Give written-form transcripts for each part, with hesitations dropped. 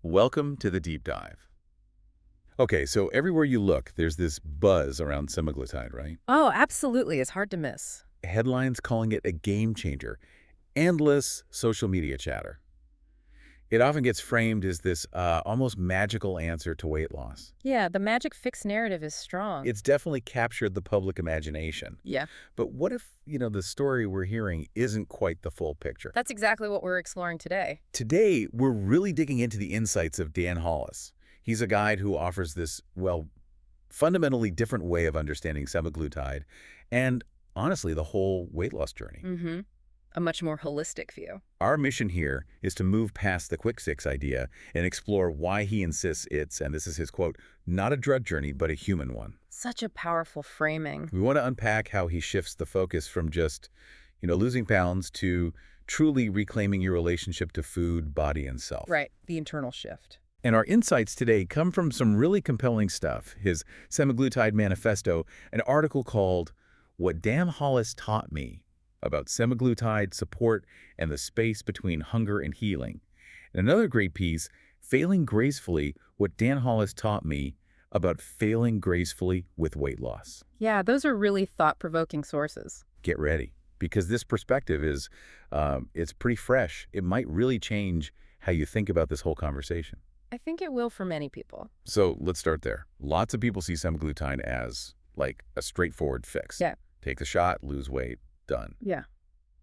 Welcome to the deep dive. Okay, so everywhere you look, there's this buzz around semaglutide, right? Oh, absolutely. It's hard to miss. Headlines calling it a game changer, endless social media chatter. It often gets framed as this almost magical answer to weight loss. Yeah, the magic fix narrative is strong. It's definitely captured the public imagination. Yeah, But what if, the story we're hearing isn't quite the full picture? that's exactly what we're exploring today. Today, we're really digging into the insights of Dan Hollis. He's a guide who offers this, well, fundamentally different way of understanding semaglutide and, honestly, the whole weight loss journey. Mm-hmm. A much more holistic view. Our mission here is to move past the quick fix idea and explore why he insists it's, and this is his quote, not a drug journey, but a human one. Such a powerful framing. We want to unpack how he shifts the focus from just, losing pounds to truly reclaiming your relationship to food, body, and self. Right, the internal shift. And our insights today come from some really compelling stuff. His Semaglutide Manifesto, an article called What Dan Hollis Taught Me about semaglutide support and the space between hunger and healing. And another great piece, Failing Gracefully, What Dan Hollis Taught Me about failing gracefully with weight loss. Yeah, those are really thought-provoking sources. Get ready, because this perspective is, it's pretty fresh. It might really change how you think about this whole conversation. I think it will for many people. So let's start there. Lots of people see semaglutide as like a straightforward fix. Yeah. Take the shot, lose weight, done. Yeah,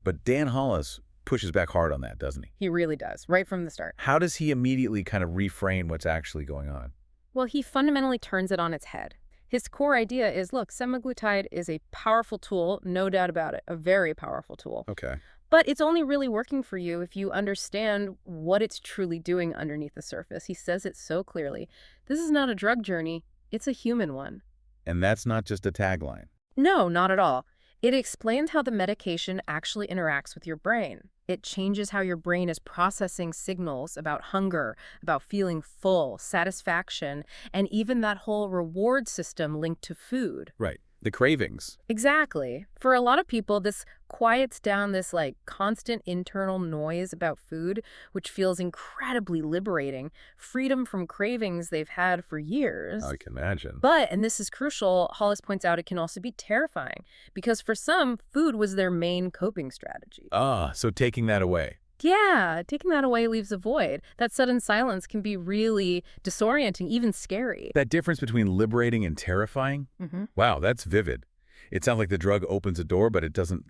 But Dan Hollis pushes back hard on that, doesn't he? he really does, right from the start. How does he immediately kind of reframe what's actually going on? Well, he fundamentally turns it on its head. His core idea is, look, semaglutide is a powerful tool, no doubt about it, a very powerful tool. Okay. But it's only really working for you if you understand what it's truly doing underneath the surface. He says it so clearly. This is not a drug journey, it's a human one. And that's not just a tagline. No, not at all. It explains how the medication actually interacts with your brain. It changes how your brain is processing signals about hunger, about feeling full, satisfaction, and even that whole reward system linked to food. Right. The cravings. Exactly. For a lot of people, this quiets down this constant internal noise about food, which feels incredibly liberating, freedom from cravings they've had for years. I can imagine. But, and this is crucial, Hollis points out it can also be terrifying because for some, food was their main coping strategy. So taking that away. Yeah, taking that away leaves a void. That sudden silence can be really disorienting, even scary. That difference between liberating and terrifying? Mm-hmm. Wow, that's vivid. It sounds like the drug opens a door, but it doesn't,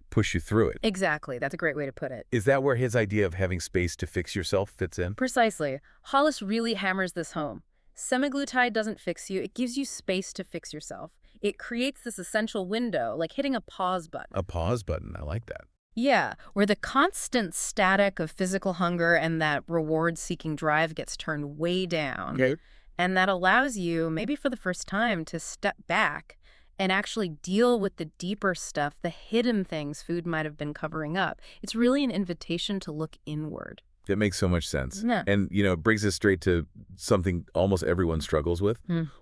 push you through it. Exactly. That's a great way to put it. Is that where his idea of having space to fix yourself fits in? Precisely. Hollis really hammers this home. Semaglutide doesn't fix you. It gives you space to fix yourself. It creates this essential window, like hitting a pause button. A pause button. I like that. Yeah, where the constant static of physical hunger and that reward-seeking drive gets turned way down. Okay. And that allows you, maybe for the first time, to step back and actually deal with the deeper stuff, the hidden things food might have been covering up. It's really an invitation to look inward. That makes so much sense. Yeah. And, it brings us straight to something almost everyone struggles with,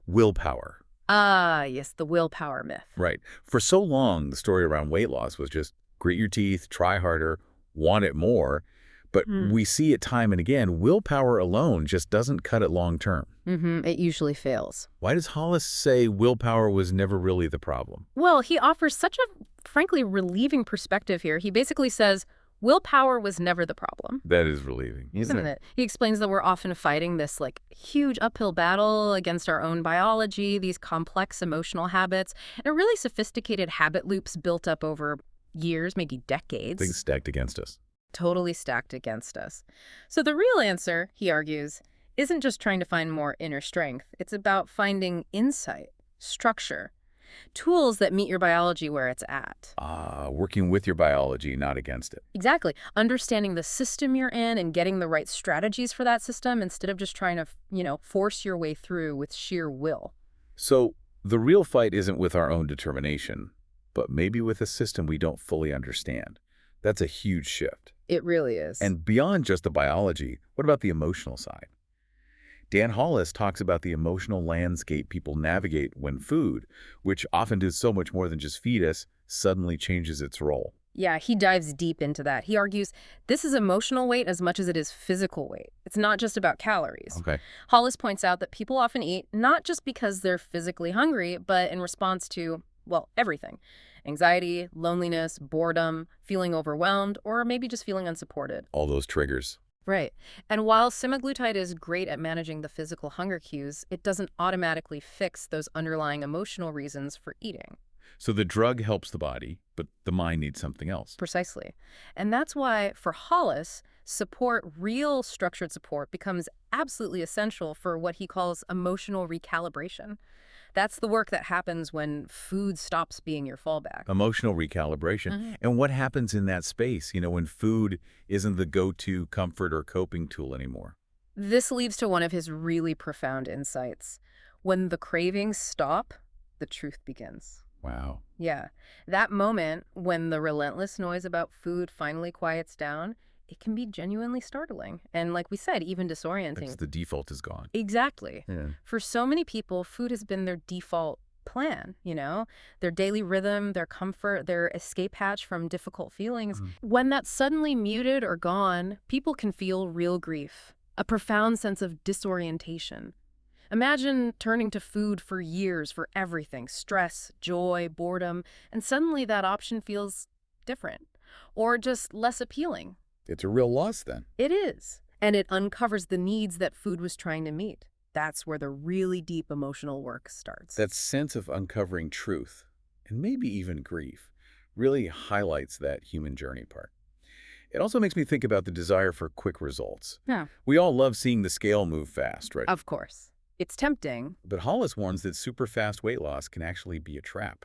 willpower. Ah, yes, the willpower myth. Right. For so long, the story around weight loss was just grit your teeth, try harder, want it more. But we see it time and again, willpower alone just doesn't cut it long term. It usually fails. Why does Hollis say willpower was never really the problem? Well, he offers such a, frankly, relieving perspective here. He basically says, willpower was never the problem. That is relieving, isn't it? He explains that we're often fighting this huge uphill battle against our own biology, these complex emotional habits, and really sophisticated habit loops built up over years, maybe decades. Things stacked against us. Totally stacked against us. So the real answer, he argues, isn't just trying to find more inner strength. It's about finding insight, structure, tools that meet your biology where it's at. Working with your biology, not against it. Exactly. Understanding the system you're in and getting the right strategies for that system instead of just trying to, force your way through with sheer will. So the real fight isn't with our own determination, but maybe with a system we don't fully understand. That's a huge shift. It really is. And beyond just the biology, what about the emotional side? Dan Hollis talks about the emotional landscape people navigate when food, which often does so much more than just feed us, suddenly changes its role. Yeah, he dives deep into that. He argues this is emotional weight as much as it is physical weight. It's not just about calories. Okay. Hollis points out that people often eat not just because they're physically hungry, but in response to, well, everything. Anxiety, loneliness, boredom, feeling overwhelmed, or maybe just feeling unsupported. All those triggers. Right. And while semaglutide is great at managing the physical hunger cues, it doesn't automatically fix those underlying emotional reasons for eating. So the drug helps the body, but the mind needs something else. Precisely. And that's why, for Hollis, support, real structured support, becomes absolutely essential for what he calls emotional recalibration. That's the work that happens when food stops being your fallback. Emotional recalibration. And what happens in that space, when food isn't the go-to comfort or coping tool anymore? This leads to one of his really profound insights. When the cravings stop, the truth begins. Wow. Yeah. That moment when the relentless noise about food finally quiets down, it can be genuinely startling. And like we said, even disorienting. Because the default is gone. Exactly. Yeah. For so many people, food has been their default plan, their daily rhythm, their comfort, their escape hatch from difficult feelings. When that's suddenly muted or gone, people can feel real grief, a profound sense of disorientation. Imagine turning to food for years for everything, stress, joy, boredom, and suddenly that option feels different or just less appealing. It's a real loss then. It is. And it uncovers the needs that food was trying to meet. That's where the really deep emotional work starts. That sense of uncovering truth, and maybe even grief, really highlights that human journey part. It also makes me think about the desire for quick results. Yeah. We all love seeing the scale move fast, right? Of course. It's tempting. But Hollis warns that super fast weight loss can actually be a trap.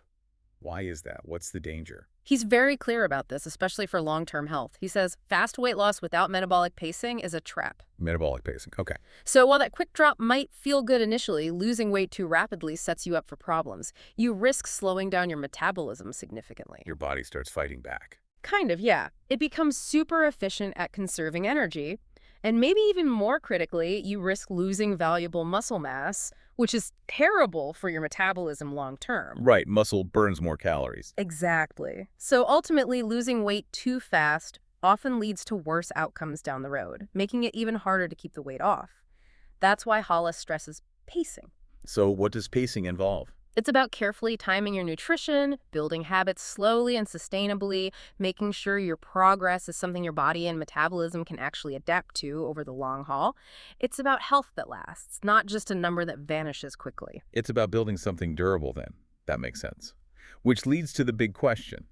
Why is that? What's the danger? He's very clear about this, especially for long-term health. He says fast weight loss without metabolic pacing is a trap. Metabolic pacing. Okay. So while that quick drop might feel good initially, losing weight too rapidly sets you up for problems. You risk slowing down your metabolism significantly. Your body starts fighting back. Kind of, yeah. It becomes super efficient at conserving energy. And maybe even more critically, you risk losing valuable muscle mass, which is terrible for your metabolism long term. Right. Muscle burns more calories. Exactly. So ultimately, losing weight too fast often leads to worse outcomes down the road, making it even harder to keep the weight off. That's why Hollis stresses pacing. So what does pacing involve? It's about carefully timing your nutrition, building habits slowly and sustainably, making sure your progress is something your body and metabolism can actually adapt to over the long haul. It's about health that lasts, not just a number that vanishes quickly. It's about building something durable then. That makes sense. Which leads to the big question.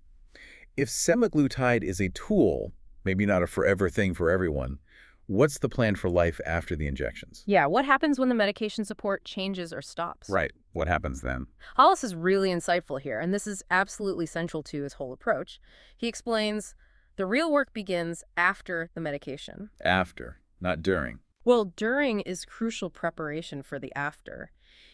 If semaglutide is a tool, maybe not a forever thing for everyone, what's the plan for life after the injections? Yeah, what happens when the medication support changes or stops? Right. What happens then? Hollis is really insightful here, and this is absolutely central to his whole approach. He explains the real work begins after the medication. After, not during. Well, during is crucial preparation for the after.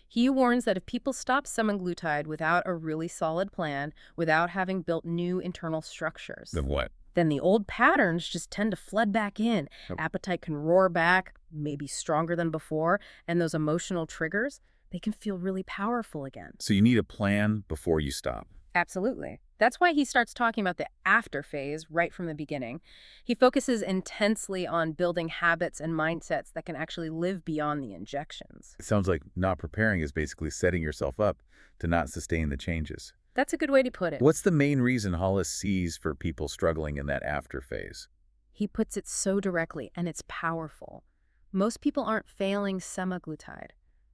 He warns that if people stop semaglutide without a really solid plan, without having built new internal structures, Then what? then the old patterns just tend to flood back in. Yep. Appetite can roar back, maybe stronger than before, and those emotional triggers, they can feel really powerful again. So you need a plan before you stop. Absolutely. That's why he starts talking about the after phase right from the beginning. He focuses intensely on building habits and mindsets that can actually live beyond the injections. It sounds like not preparing is basically setting yourself up to not sustain the changes. That's a good way to put it. What's the main reason Hollis sees for people struggling in that after phase? He puts it so directly, and it's powerful. Most people aren't failing semaglutide.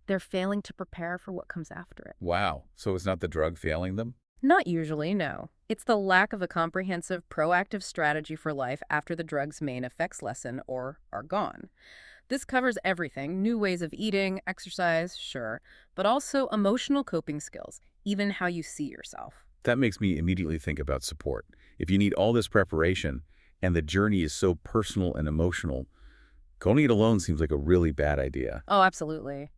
They're failing to prepare for what comes after it. Wow. So it's not the drug failing them? Not usually, no. It's the lack of a comprehensive, proactive strategy for life after the drug's main effects lessen or are gone. This covers everything: new ways of eating, exercise, sure, but also emotional coping skills, even how you see yourself. That makes me immediately think about support. If you need all this preparation and the journey is so personal and emotional, going it alone seems like a really bad idea. Oh, absolutely.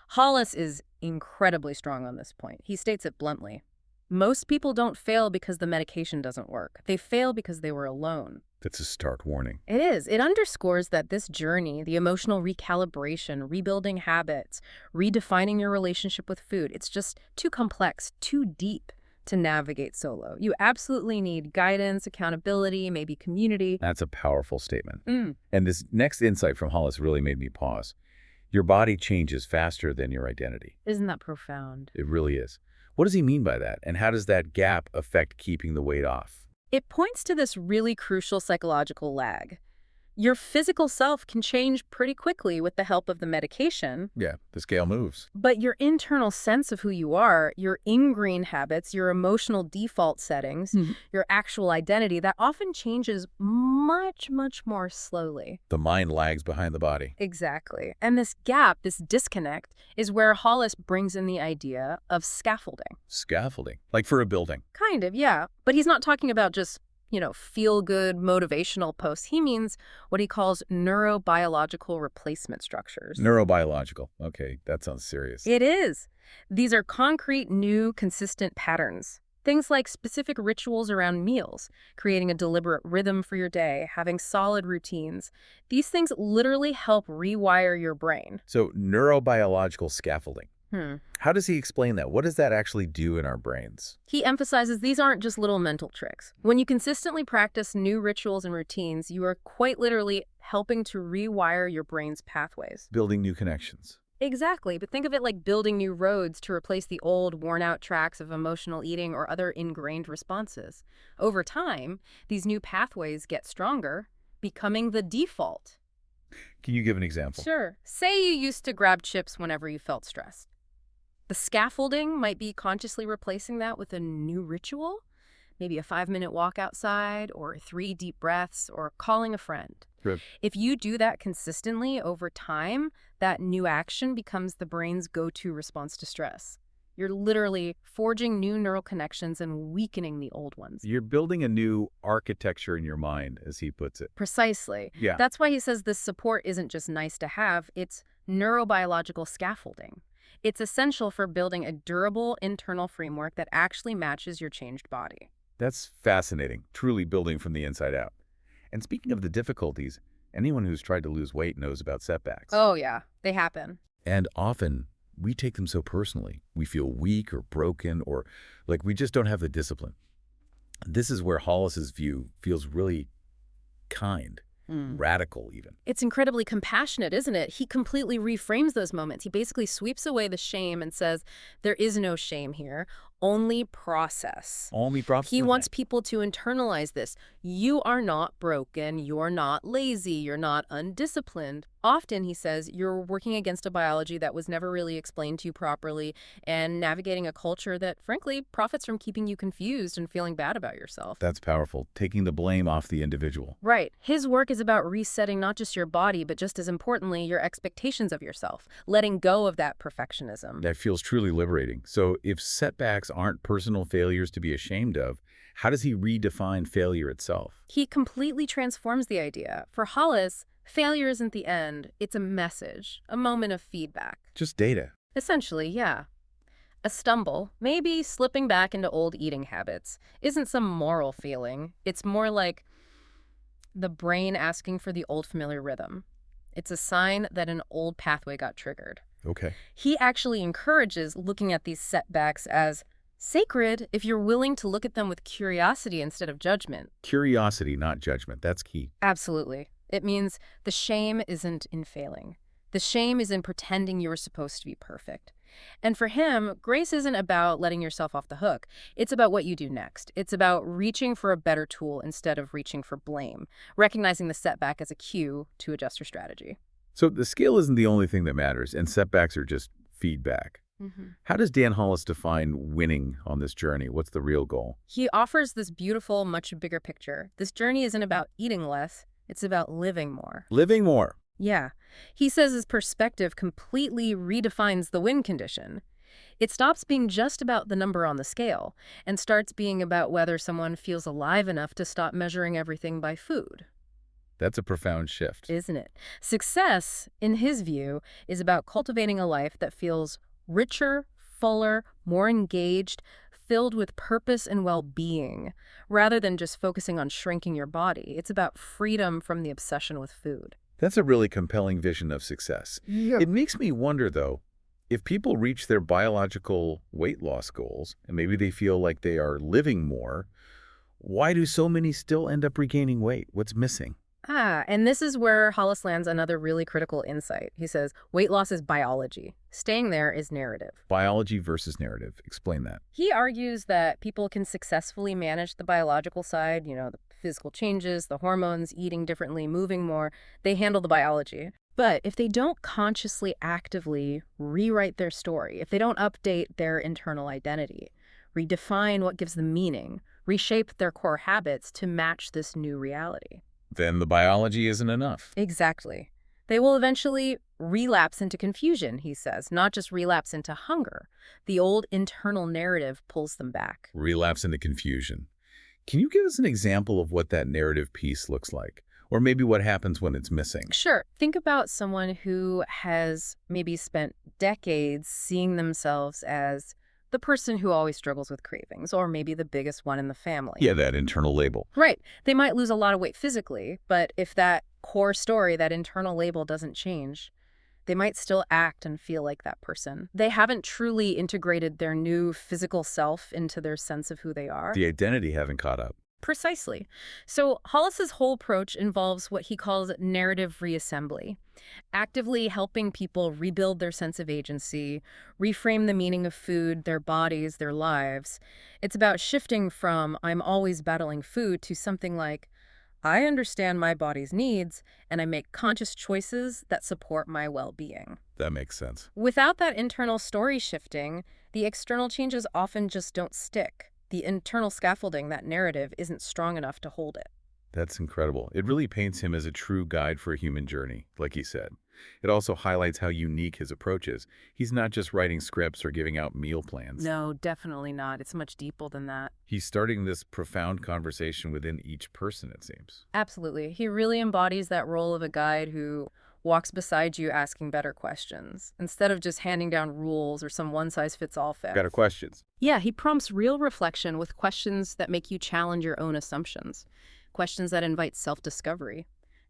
Hollis is incredibly strong on this point. He states it bluntly. Most people don't fail because the medication doesn't work. They fail because they were alone. That's a stark warning. It is. It underscores that this journey, the emotional recalibration, rebuilding habits, redefining your relationship with food, it's just too complex, too deep to navigate solo. You absolutely need guidance, accountability, maybe community. That's a powerful statement. Mm. And this next insight from Hollis really made me pause. Your body changes faster than your identity. Isn't that profound? It really is. What does he mean by that? And how does that gap affect keeping the weight off? It points to this really crucial psychological lag. Your physical self can change pretty quickly with the help of the medication, Yeah, the scale moves. but your internal sense of who you are, your ingrained habits, your emotional default settings, your actual identity, that often changes much, much more slowly. The mind lags behind the body. Exactly. And this gap, this disconnect, is where Hollis brings in the idea of scaffolding. Scaffolding, like for a building. Kind of, yeah. But he's not talking about just feel-good motivational posts. He means what he calls neurobiological replacement structures. Neurobiological. Okay, that sounds serious. It is. These are concrete, new, consistent patterns. Things like specific rituals around meals, creating a deliberate rhythm for your day, having solid routines. These things literally help rewire your brain. So neurobiological scaffolding. Hmm. How does he explain that? What does that actually do in our brains? He emphasizes these aren't just little mental tricks. When you consistently practice new rituals and routines, you are quite literally helping to rewire your brain's pathways. Building new connections. Exactly, but think of it like building new roads to replace the old, worn-out tracks of emotional eating or other ingrained responses. Over time, these new pathways get stronger, becoming the default. Can you give an example? Sure. Say you used to grab chips whenever you felt stressed. The scaffolding might be consciously replacing that with a new ritual, maybe a 5-minute walk outside, or 3 deep breaths, or calling a friend. Good. If you do that consistently over time, that new action becomes the brain's go-to response to stress. You're literally forging new neural connections and weakening the old ones. You're building a new architecture in your mind, as he puts it. Precisely. Yeah. That's why he says this support isn't just nice to have, it's neurobiological scaffolding. It's essential for building a durable internal framework that actually matches your changed body. That's fascinating, truly building from the inside out. And speaking of the difficulties, anyone who's tried to lose weight knows about setbacks. Oh yeah, they happen. And often, we take them so personally. We feel weak or broken or like we just don't have the discipline. This is where Hollis's view feels really kind, radical even. It's incredibly compassionate, isn't it? He completely reframes those moments. He basically sweeps away the shame and says, there is no shame here, only process. Only process. He wants people to internalize this. You are not broken, you're not lazy, you're not undisciplined. Often, he says, you're working against a biology that was never really explained to you properly and navigating a culture that, frankly, profits from keeping you confused and feeling bad about yourself. That's powerful, taking the blame off the individual. Right. His work is about resetting not just your body, but just as importantly, your expectations of yourself, letting go of that perfectionism. That feels truly liberating. So if setbacks aren't personal failures to be ashamed of, how does he redefine failure itself? He completely transforms the idea. For Hollis, failure isn't the end. It's a message, a moment of feedback. Just data. Essentially, yeah. A stumble, maybe slipping back into old eating habits, isn't some moral feeling. It's more like the brain asking for the old familiar rhythm. It's a sign that an old pathway got triggered. Okay. He actually encourages looking at these setbacks as sacred if you're willing to look at them with curiosity instead of judgment. Curiosity, not judgment. That's key. Absolutely. It means the shame isn't in failing. The shame is in pretending you were supposed to be perfect. And for him, grace isn't about letting yourself off the hook. It's about what you do next. It's about reaching for a better tool instead of reaching for blame, recognizing the setback as a cue to adjust your strategy. So the scale isn't the only thing that matters, and setbacks are just feedback. How does Dan Hollis define winning on this journey? What's the real goal? He offers this beautiful, much bigger picture. This journey isn't about eating less. It's about living more. Living more. Yeah. He says his perspective completely redefines the win condition. It stops being just about the number on the scale and starts being about whether someone feels alive enough to stop measuring everything by food. That's a profound shift. Isn't it? Success, in his view, is about cultivating a life that feels richer, fuller, more engaged, filled with purpose and well-being, rather than just focusing on shrinking your body. It's about freedom from the obsession with food. That's a really compelling vision of success. Yeah. It makes me wonder, though, If people reach their biological weight loss goals, and maybe they feel like they are living more, why do so many still end up regaining weight? What's missing? And this is where Hollis lands another really critical insight. He says, weight loss is biology. Staying there is narrative. Biology versus narrative. Explain that. He argues that people can successfully manage the biological side, the physical changes, the hormones, eating differently, moving more. They handle the biology. But if they don't consciously, actively rewrite their story, if they don't update their internal identity, redefine what gives them meaning, reshape their core habits to match this new reality. Then the biology isn't enough. Exactly. They will eventually relapse into confusion, he says, not just relapse into hunger. The old internal narrative pulls them back. Relapse into confusion. Can you give us an example of what that narrative piece looks like? Or maybe what happens when it's missing? Sure. Think about someone who has maybe spent decades seeing themselves as the person who always struggles with cravings, or maybe the biggest one in the family. Yeah, that internal label. Right. They might lose a lot of weight physically, but if that core story, that internal label doesn't change, they might still act and feel like that person. They haven't truly integrated their new physical self into their sense of who they are. The identity haven't caught up. Precisely. So Hollis's whole approach involves what he calls narrative reassembly, actively helping people rebuild their sense of agency, reframe the meaning of food, their bodies, their lives. It's about shifting from "I'm always battling food" to something like, "I understand my body's needs, and I make conscious choices that support my well-being." That makes sense. Without that internal story shifting, the external changes often just don't stick. The internal scaffolding, that narrative, isn't strong enough to hold it. That's incredible. It really paints him as a true guide for a human journey, like he said. It also highlights how unique his approach is. He's not just writing scripts or giving out meal plans. No, definitely not. It's much deeper than that. He's starting this profound conversation within each person, it seems. Absolutely. He really embodies that role of a guide who walks beside you asking better questions, instead of just handing down rules or some one-size-fits-all fix. Better questions. Yeah, he prompts real reflection with questions that make you challenge your own assumptions, questions that invite self-discovery.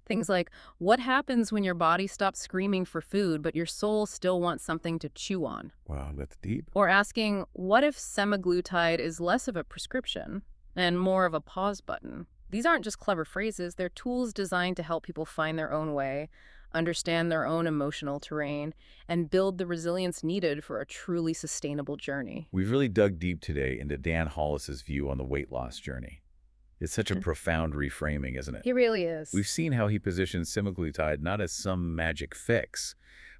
Things like, what happens when your body stops screaming for food, but your soul still wants something to chew on? Wow, that's deep. Or asking, what if semaglutide is less of a prescription and more of a pause button? These aren't just clever phrases, they're tools designed to help people find their own way, understand their own emotional terrain, and build the resilience needed for a truly sustainable journey. We've really dug deep today into Dan Hollis's view on the weight loss journey. It's such a profound reframing, isn't it? He really is. We've seen how he positions semaglutide not as some magic fix,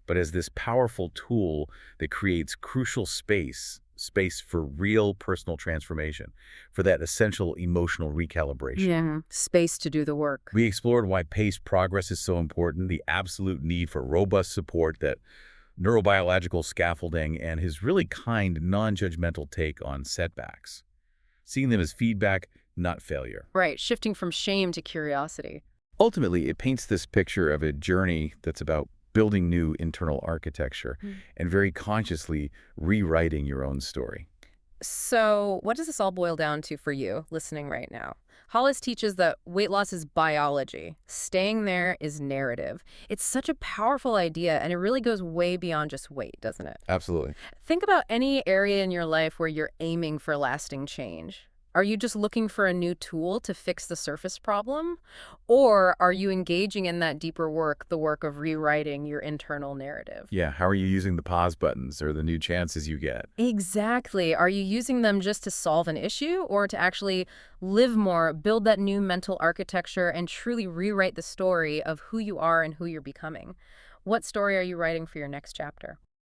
but as this powerful tool that creates crucial space for real personal transformation, for that essential emotional recalibration. Yeah, space to do the work. We explored why paced progress is so important, the absolute need for robust support, that neurobiological scaffolding, and his really kind, non-judgmental take on setbacks, seeing them as feedback, not failure. Right, shifting from shame to curiosity. Ultimately, it paints this picture of a journey that's about building new internal architecture and very consciously rewriting your own story. So what does this all boil down to for you, listening right now? Hollis teaches that weight loss is biology. Staying there is narrative. It's such a powerful idea, and it really goes way beyond just weight, doesn't it? Absolutely. Think about any area in your life where you're aiming for lasting change. Are you just looking for a new tool to fix the surface problem? Or are you engaging in that deeper work, the work of rewriting your internal narrative? Yeah, how are you using the pause buttons or the new chances you get? Exactly. Are you using them just to solve an issue or to actually live more, build that new mental architecture, and truly rewrite the story of who you are and who you're becoming? What story are you writing for your next chapter?